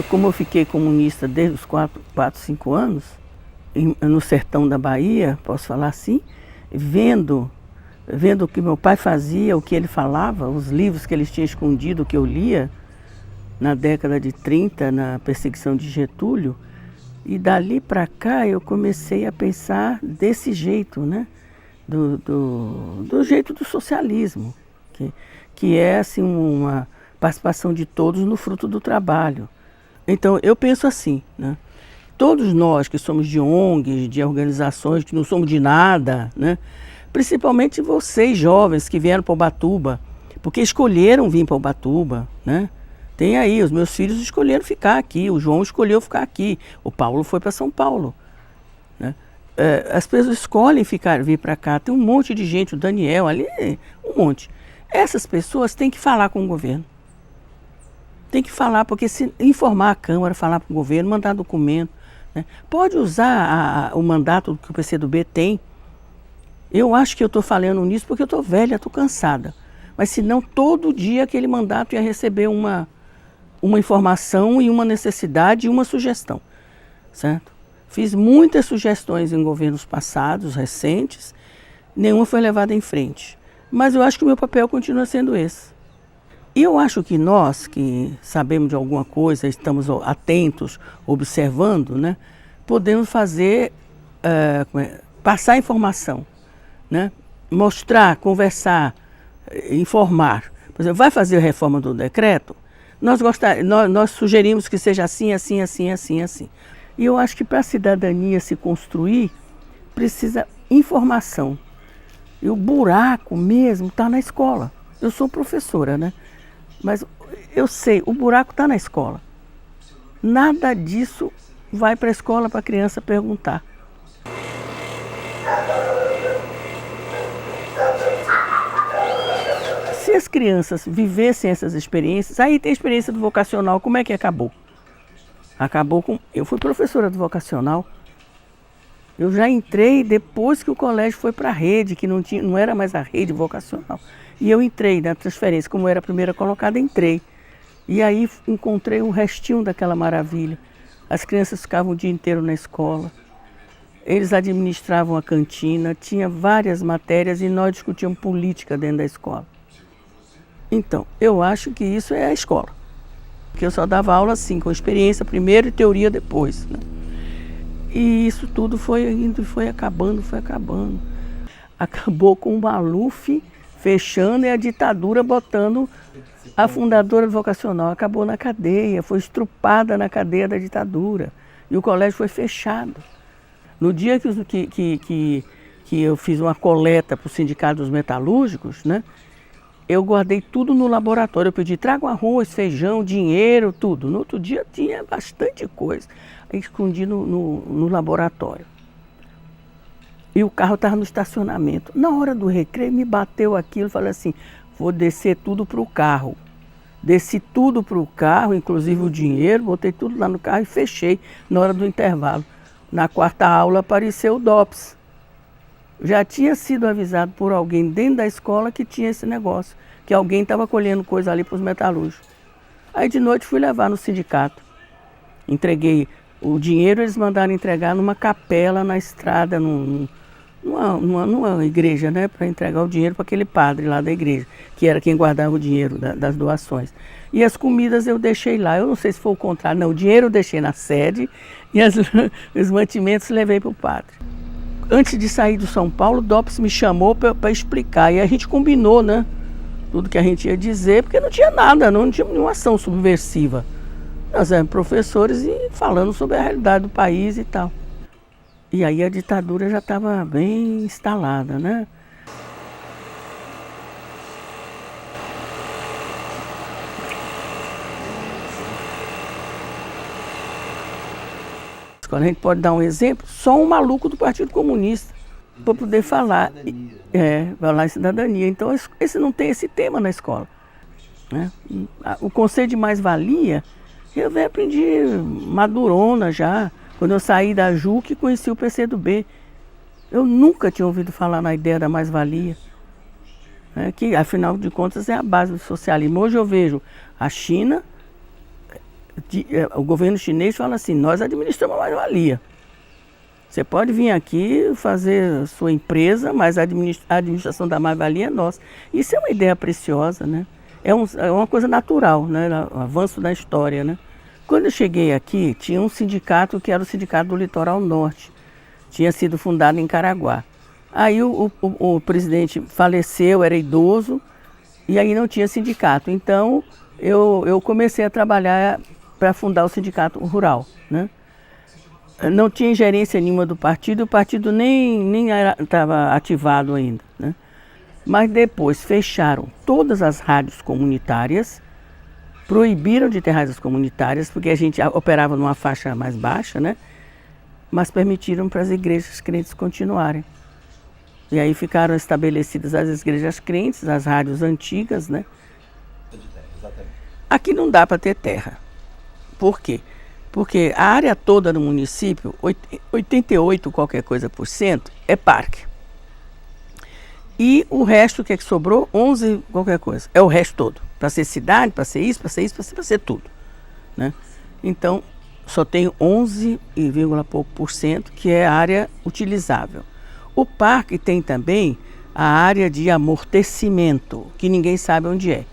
Como eu fiquei comunista desde os 4, 5 anos, no sertão da Bahia, posso falar assim, vendo o que meu pai fazia, o que ele falava, os livros que ele tinha escondido, que eu lia na década de 30, na perseguição de Getúlio, e dali para cá eu comecei a pensar desse jeito, né? Do jeito do socialismo, que é assim uma participação de todos no fruto do trabalho. Então eu penso assim, né? Todos nós que somos de ONGs, de organizações, que não somos de nada, né? Principalmente vocês jovens que vieram para Ubatuba, porque escolheram vir para Ubatuba, né? Tem aí, os meus filhos escolheram ficar aqui, o João escolheu ficar aqui, o Paulo foi para São Paulo, né? As pessoas escolhem vir para cá, tem um monte de gente, o Daniel ali, um monte. Essas pessoas têm que falar com o governo. Tem que falar, porque se informar a Câmara, falar para o governo, mandar documento, né? Pode usar o mandato que o PCdoB tem. Eu acho que eu estou falando nisso porque eu estou velha, estou cansada. Mas senão todo dia aquele mandato ia receber uma informação e uma necessidade e uma sugestão, certo? Fiz muitas sugestões em governos passados, recentes, nenhuma foi levada em frente. Mas eu acho que o meu papel continua sendo esse. E eu acho que nós, que sabemos de alguma coisa, estamos atentos, observando, né, podemos fazer, passar informação, né, mostrar, conversar, informar. Por exemplo, vai fazer a reforma do decreto? Nós sugerimos que seja assim, assim, assim, assim, assim. E eu acho que para a cidadania se construir, precisa informação. E o buraco mesmo está na escola. Eu sou professora, né? Mas eu sei, o buraco está na escola. Nada disso vai para a escola para a criança perguntar. Se as crianças vivessem essas experiências, aí tem a experiência do vocacional, como é que acabou? Acabou com... Eu fui professora do vocacional. Eu já entrei depois que o colégio foi para a rede, que não era mais a rede vocacional. E eu entrei na transferência, como eu era a primeira colocada, entrei. E aí encontrei um restinho daquela maravilha. As crianças ficavam o dia inteiro na escola. Eles administravam a cantina, tinha várias matérias e nós discutíamos política dentro da escola. Então, eu acho que isso é a escola. Porque eu só dava aula assim, com experiência primeiro e teoria depois, né? E isso tudo foi indo e foi acabando, foi acabando. Acabou com o Maluf fechando e a ditadura botando a fundadora do vocacional. Acabou na cadeia, foi estrupada na cadeia da ditadura. E o colégio foi fechado. No dia que eu fiz uma coleta para o Sindicato dos Metalúrgicos, né, eu guardei tudo no laboratório. Eu pedi, traga arroz, feijão, dinheiro, tudo. No outro dia tinha bastante coisa. Aí escondi no laboratório. E o carro estava no estacionamento. Na hora do recreio me bateu aquilo, falei assim, vou descer tudo para o carro. Desci tudo para o carro, inclusive o dinheiro, botei tudo lá no carro e fechei na hora do intervalo. Na quarta aula apareceu o DOPS. Já tinha sido avisado por alguém dentro da escola que tinha esse negócio, que alguém estava colhendo coisa ali para os metalúrgicos. Aí de noite fui levar no sindicato. Entreguei o dinheiro, eles mandaram entregar numa capela na estrada, numa igreja, né, para entregar o dinheiro para aquele padre lá da igreja, que era quem guardava o dinheiro das doações. E as comidas eu deixei lá, eu não sei se foi o contrário, não, o dinheiro eu deixei na sede e os mantimentos levei para o padre. Antes de sair do São Paulo, o DOPS me chamou para explicar, e a gente combinou, né, tudo que a gente ia dizer, porque não tinha nada, não tinha nenhuma ação subversiva. Nós éramos professores e falando sobre a realidade do país e tal. E aí a ditadura já estava bem instalada, né? A gente pode dar um exemplo, só um maluco do Partido Comunista para poder falar. Falar em cidadania. Então, esse não tem esse tema na escola, né? O conceito de mais-valia, eu aprendi madurona já. Quando eu saí da JUC, conheci o PCdoB. Eu nunca tinha ouvido falar na ideia da mais-valia, né? Que, afinal de contas, é a base do socialismo. Hoje eu vejo a China o governo chinês fala assim, nós administramos a mais-valia. Você pode vir aqui fazer sua empresa, mas a administração da mais-valia é nossa. Isso é uma ideia preciosa, né? É uma coisa natural, né? O avanço da história, né? Quando eu cheguei aqui, tinha um sindicato que era o Sindicato do Litoral Norte. Tinha sido fundado em Caraguá. Aí o presidente faleceu, era idoso, e aí não tinha sindicato. Então, eu comecei a trabalhar para fundar o Sindicato Rural, né? Não tinha gerência nenhuma do partido, o partido nem estava ativado ainda, né? Mas depois fecharam todas as rádios comunitárias, proibiram de ter rádios comunitárias, porque a gente operava numa faixa mais baixa, né? Mas permitiram para as igrejas crentes continuarem. E aí ficaram estabelecidas as igrejas crentes, as rádios antigas, né? Aqui não dá para ter terra. Por quê? Porque a área toda do município, 88 qualquer coisa por cento, é parque. E o resto, o que é que sobrou? 11 qualquer coisa. É o resto todo. Para ser cidade, para ser isso, para ser tudo, né? Então, só tem 11, pouco por cento que é área utilizável. O parque tem também a área de amortecimento, que ninguém sabe onde é.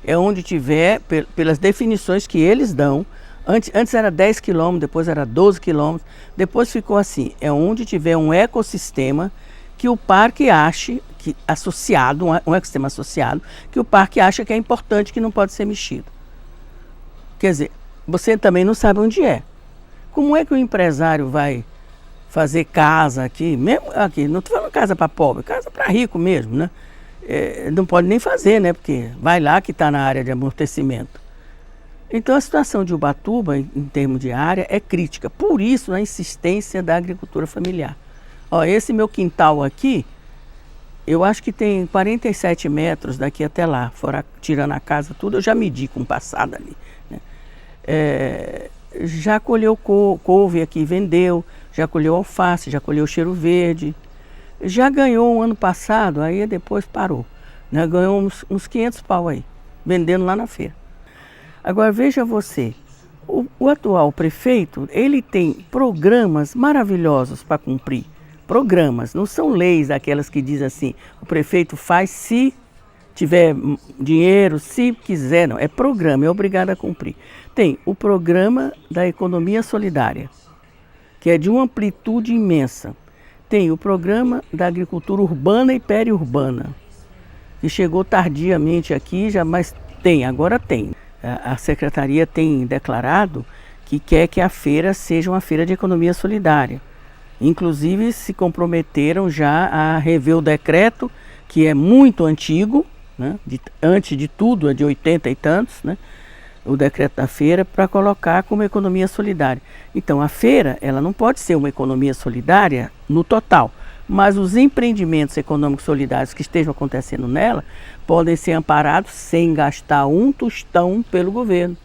É onde tiver, pelas definições que eles dão. Antes era 10 quilômetros, depois era 12 quilômetros, depois ficou assim, é onde tiver um ecossistema que o parque ache, que associado, um ecossistema associado, que o parque acha que é importante, que não pode ser mexido. Quer dizer, você também não sabe onde é. Como é que o empresário vai fazer casa aqui, mesmo aqui, não estou falando casa para pobre, casa para rico mesmo, né? Não pode nem fazer, né? Porque vai lá que está na área de amortecimento. Então a situação de Ubatuba, em termos de área, é crítica. Por isso a insistência da agricultura familiar. Ó, esse meu quintal aqui, eu acho que tem 47 metros daqui até lá, fora tirando a casa tudo, eu já medi com passada ali, né? Já colheu couve aqui, vendeu, já colheu alface, já colheu cheiro verde. Já ganhou ano passado, aí depois parou, né? Ganhou uns 500 pau aí, vendendo lá na feira. Agora veja você, o atual prefeito, ele tem programas maravilhosos para cumprir. Programas, não são leis aquelas que dizem assim, o prefeito faz se tiver dinheiro, se quiser, não. É programa, é obrigado a cumprir. Tem o programa da economia solidária, que é de uma amplitude imensa. Tem o programa da agricultura urbana e periurbana, que chegou tardiamente aqui, mas agora tem. A secretaria tem declarado que quer que a feira seja uma feira de economia solidária. Inclusive se comprometeram já a rever o decreto, que é muito antigo, né? Antes de tudo, é de 80 e tantos, né? O decreto da feira, para colocar como economia solidária. Então a feira, ela não pode ser uma economia solidária no total, mas os empreendimentos econômicos solidários que estejam acontecendo nela podem ser amparados sem gastar um tostão pelo governo,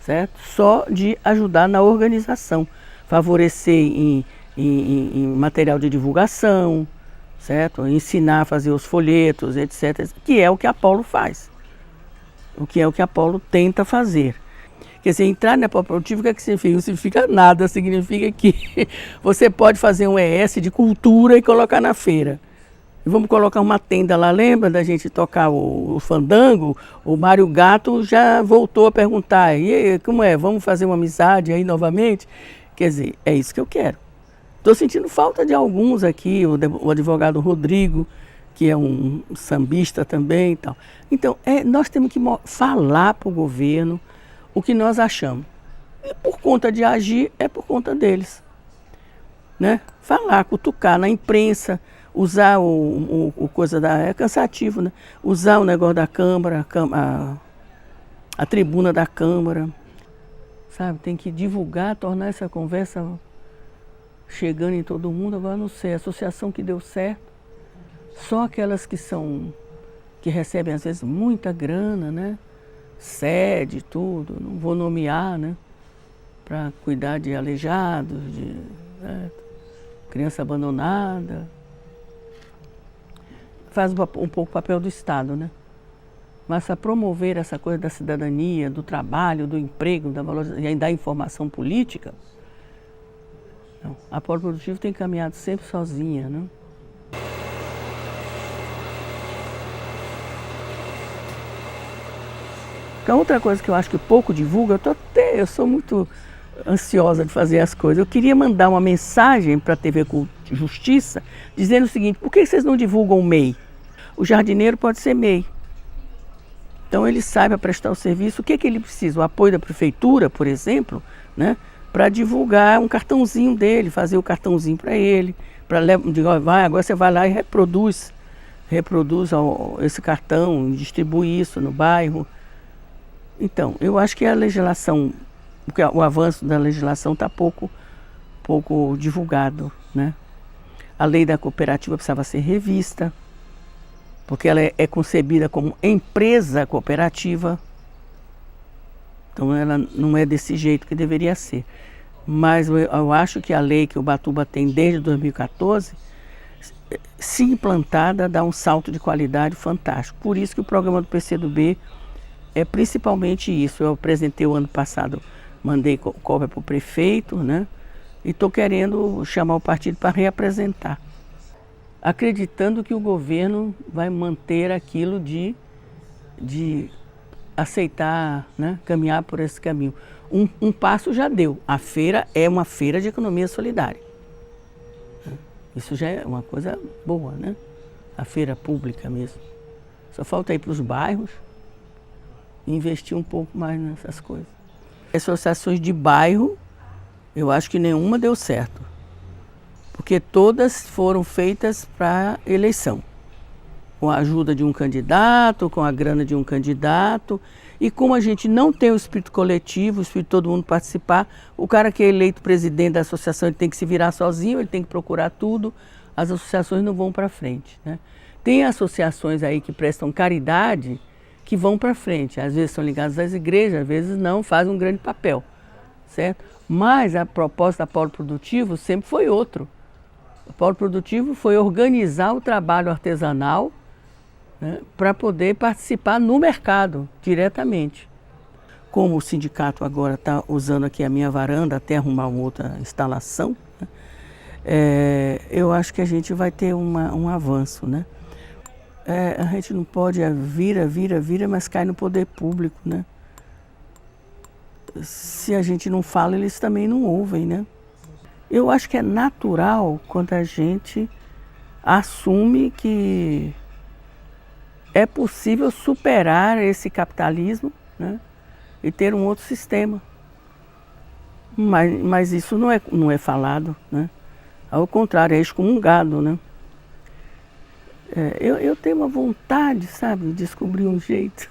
certo? Só de ajudar na organização, favorecer em material de divulgação, certo? Ensinar a fazer os folhetos, etc., que é o que a Apollo faz, o que a Apollo tenta fazer. Quer dizer, entrar na produtiva, o que é que significa? Não significa nada, significa que você pode fazer um ES de cultura e colocar na feira. E vamos colocar uma tenda lá, lembra da gente tocar o fandango? O Mário Gato já voltou a perguntar, e aí, como é? Vamos fazer uma amizade aí novamente? Quer dizer, é isso que eu quero. Estou sentindo falta de alguns aqui, o advogado Rodrigo, que é um sambista também e tal. Então, nós temos que falar para o governo o que nós achamos. E por conta de agir, é por conta deles, né? Falar, cutucar na imprensa, usar o coisa é cansativo, né? Usar o negócio da Câmara, a tribuna da Câmara, sabe? Tem que divulgar, tornar essa conversa chegando em todo mundo. Agora não sei, a associação que deu certo, só aquelas que recebem às vezes muita grana, né? Sede, tudo, não vou nomear, né? Para cuidar de aleijados, de criança abandonada. Faz um pouco o papel do Estado, né? Mas para promover essa coisa da cidadania, do trabalho, do emprego, da informação política, não. A Polo Produtivo tem caminhado sempre sozinha, né? Então, outra coisa que eu acho que pouco divulga, eu sou muito ansiosa de fazer as coisas. Eu queria mandar uma mensagem para a TV Justiça, dizendo o seguinte: por que vocês não divulgam o MEI? O jardineiro pode ser MEI. Então ele saiba prestar o serviço. O que ele precisa? O apoio da prefeitura, por exemplo, né, para divulgar um cartãozinho dele, fazer o cartãozinho para ele, agora você vai lá e reproduz esse cartão, distribui isso no bairro. Então, eu acho que a legislação, o avanço da legislação está pouco divulgado, né? A lei da cooperativa precisava ser revista, porque ela é concebida como empresa cooperativa. Então ela não é desse jeito que deveria ser. Mas eu acho que a lei que Ubatuba tem desde 2014, se implantada, dá um salto de qualidade fantástico. Por isso que o programa do PCdoB é principalmente isso. Eu apresentei o ano passado, mandei cópia para o prefeito, né? E estou querendo chamar o partido para reapresentar, acreditando que o governo vai manter aquilo de aceitar, né, caminhar por esse caminho. Um passo já deu. A feira é uma feira de economia solidária. Isso já é uma coisa boa, né? A feira pública mesmo. Só falta ir para os bairros e investir um pouco mais nessas coisas. Associações de bairro, eu acho que nenhuma deu certo, porque todas foram feitas para eleição, com a ajuda de um candidato, com a grana de um candidato, e como a gente não tem o espírito coletivo, o espírito de todo mundo participar, o cara que é eleito presidente da associação, ele tem que se virar sozinho, ele tem que procurar tudo, as associações não vão para frente, né? Tem associações aí que prestam caridade, que vão para frente, às vezes são ligadas às igrejas, às vezes não, fazem um grande papel, certo? Mas a proposta da Polo Produtivo sempre foi outro. O Polo Produtivo foi organizar o trabalho artesanal, né, para poder participar no mercado diretamente. Como o sindicato agora está usando aqui a minha varanda até arrumar uma outra instalação, né, eu acho que a gente vai ter um avanço, né? A gente não pode vira, mas cai no poder público, né? Se a gente não fala, eles também não ouvem, né? Eu acho que é natural quando a gente assume que é possível superar esse capitalismo, né, e ter um outro sistema. Mas isso não é falado, né? Ao contrário, é excomungado, né? Eu tenho uma vontade, sabe, de descobrir um jeito